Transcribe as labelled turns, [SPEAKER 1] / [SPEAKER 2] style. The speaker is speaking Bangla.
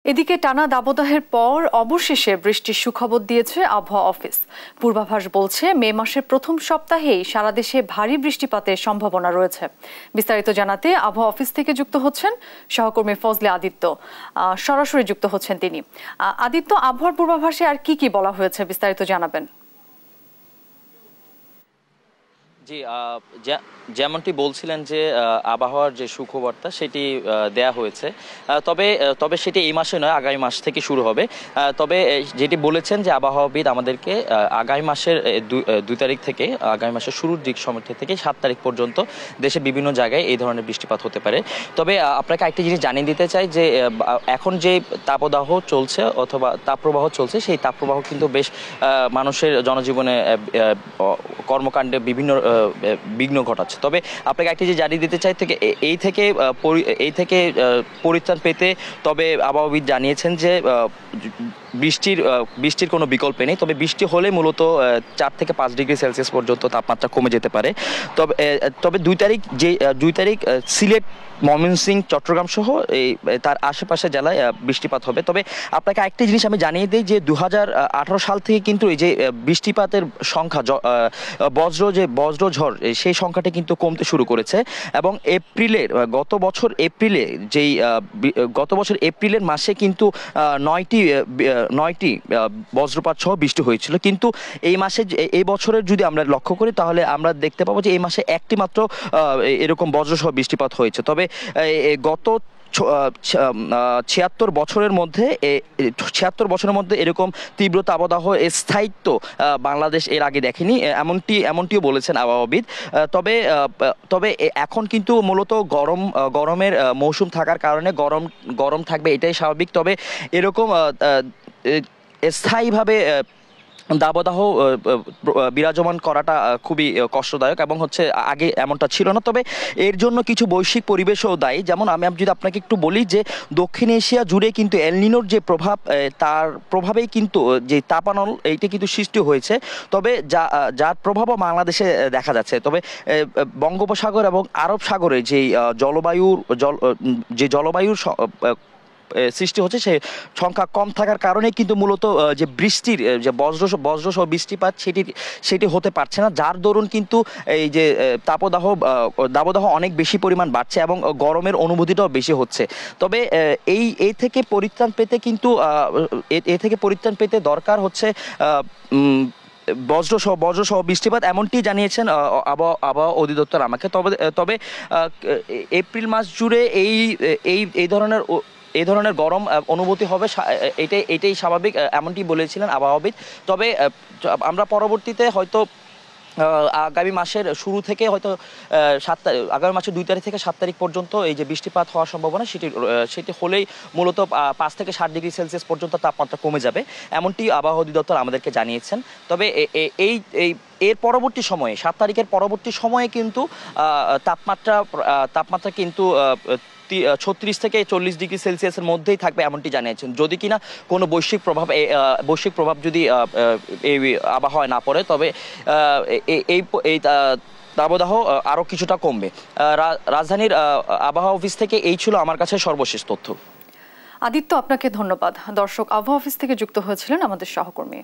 [SPEAKER 1] এদিকে টানা দাবদাহের পর অবশেষে বৃষ্টির সুখবর দিয়েছে আবহাওয়া অফিস। পূর্বাভাস বলছে মে মাসের প্রথম সপ্তাহেই সারা দেশে ভারী বৃষ্টিপাতের সম্ভাবনা রয়েছে। বিস্তারিত জানাতে আবহাওয়া অফিস থেকে যুক্ত হচ্ছেন সহকর্মী ফজলে আদিত্য। সরাসরি যুক্ত হচ্ছেন তিনি। আদিত্য, আবহাওয়ার পূর্বাভাসে আর কি বলা হয়েছে বিস্তারিত জানাবেন।
[SPEAKER 2] জি, যেমনটি বলছিলেন যে আবহাওয়ার যে সুখবরটা সেটি দেয়া হয়েছে, তবে সেটি এই মাসে নয়, আগামী মাস থেকে শুরু হবে। তবে যেটি বলেছেন যে আবহাওয়াবিদ আমাদেরকে আগামী মাসের 2 তারিখ থেকে, আগামী মাসের শুরুর দিক সময় থেকে 7 তারিখ পর্যন্ত দেশে বিভিন্ন জায়গায় এই ধরনের বৃষ্টিপাত হতে পারে। তবে আপনাকে একটি জিনিস জানিয়ে দিতে চাই যে এখন যে তাপদাহ চলছে অথবা তাপপ্রবাহ চলছে, সেই তাপপ্রবাহ কিন্তু বেশ মানুষের জনজীবনে কর্মকাণ্ডে বিভিন্ন বিঘ্ন ঘটাচ্ছে। তবে আপনাকে একটি যে জানিয়ে দিতে চাই এই থেকে পরিত্রাণ পেতে তবে আবহাওয়াবিদ জানিয়েছেন যে বৃষ্টির কোনো বিকল্প নেই। তবে বৃষ্টি হলে মূলত 4 থেকে 5 ডিগ্রি সেলসিয়াস পর্যন্ত তাপমাত্রা কমে যেতে পারে। তবে 2 তারিখ সিলেট, ময়মনসিংহ, চট্টগ্রাম সহ তার আশেপাশে জেলায় বৃষ্টিপাত হবে। তবে আপনাকে একটি জিনিস আমি জানিয়ে দিই যে 2018 সাল থেকে কিন্তু এই যে বৃষ্টিপাতের সংখ্যা, বজ্রঝড়, সেই সংখ্যাটা কিন্তু কমতে শুরু করেছে। এবং গত বছর এপ্রিলের মাসে কিন্তু 9টি বজ্রপাত সহ বৃষ্টি হয়েছিল। কিন্তু এই বছরের যদি আমরা লক্ষ্য করি তাহলে আমরা দেখতে পাবো যে এই মাসে একটি মাত্র এরকম বজ্রসহ বৃষ্টিপাত হয়েছে। তবে গত 76 বছরের মধ্যে এরকম তীব্র তাপদাহ স্থায়িত্ব বাংলাদেশ এর আগে দেখেনি, এমনটিও বলেছেন আবহাওয়াবিদ। তবে এখন কিন্তু মূলত গরমের মৌসুম থাকার কারণে গরম থাকবে, এটাই স্বাভাবিক। তবে এরকম স্থায়ীভাবে দাবদাহ বিরাজমান করাটা খুবই কষ্টদায়ক এবং আগে এমনটা ছিল না। তবে এর জন্য কিছু বৈশ্বিক পরিবেশও দায়ী। যেমন আমি যদি আপনাকে একটু বলি যে দক্ষিণ এশিয়া জুড়ে কিন্তু এল নিনোর যে প্রভাব, তার প্রভাবেই কিন্তু যে তাপানল এইটা কিন্তু সৃষ্টি হয়েছে। তবে যার প্রভাবও বাংলাদেশে দেখা যাচ্ছে। তবে বঙ্গোপসাগর এবং আরব সাগরে যে জলবায়ুর সৃষ্টি হচ্ছে, সে সংখ্যা কম থাকার কারণে কিন্তু মূলত যে বৃষ্টির যে বজ্রসহ বৃষ্টিপাত সেটি হতে পারছে না, যার দরুন কিন্তু এই যে দাবদাহ অনেক বেশি পরিমাণ বাড়ছে এবং গরমের অনুভূতিটাও বেশি হচ্ছে। তবে এই থেকে পরিত্রাণ পেতে দরকার হচ্ছে বজ্রসহ বৃষ্টিপাত, এমনটি জানিয়েছেন আবহাওয়া অধিদপ্তর আমাকে। তবে এপ্রিল মাস জুড়ে এই ধরনের গরম অনুভূতি হবে, এটাই স্বাভাবিক, এমনটি বলেছিলেন আবহাওয়াবিদ। তবে আমরা পরবর্তীতে হয়তো আগামী মাসের শুরু থেকে হয়তো আগামী মাসের 2 তারিখ থেকে 7 তারিখ পর্যন্ত এই যে বৃষ্টিপাত হওয়ার সম্ভাবনা সেটি হলেই মূলত 5 থেকে 7 ডিগ্রি সেলসিয়াস পর্যন্ত তাপমাত্রা কমে যাবে, এমনটি আবহাওয়া অধিদপ্তর আমাদেরকে জানিয়েছেন। তবে এর পরবর্তী সময়ে, 7 তারিখের পরবর্তী সময়ে কিন্তু তাপমাত্রা কিন্তু 36 থেকে 40 ডিগ্রি সেলসিয়াসের মধ্যেই থাকবে, এমনটি জানিয়েছেন। যদি কিনা কোনো বৈশ্বিক প্রভাব যদি এই আবহাওয়ায় না পড়ে, তবে এই দাবদাহ আরও কিছুটা কমবে। রাজধানীর আবহাওয়া অফিস থেকে এই ছিল আমার কাছে সর্বশেষ তথ্য।
[SPEAKER 1] আদিত্য, আপনাকে ধন্যবাদ। দর্শক, আবহাওয়া অফিস থেকে যুক্ত হয়েছিলেন আমাদের সহকর্মী।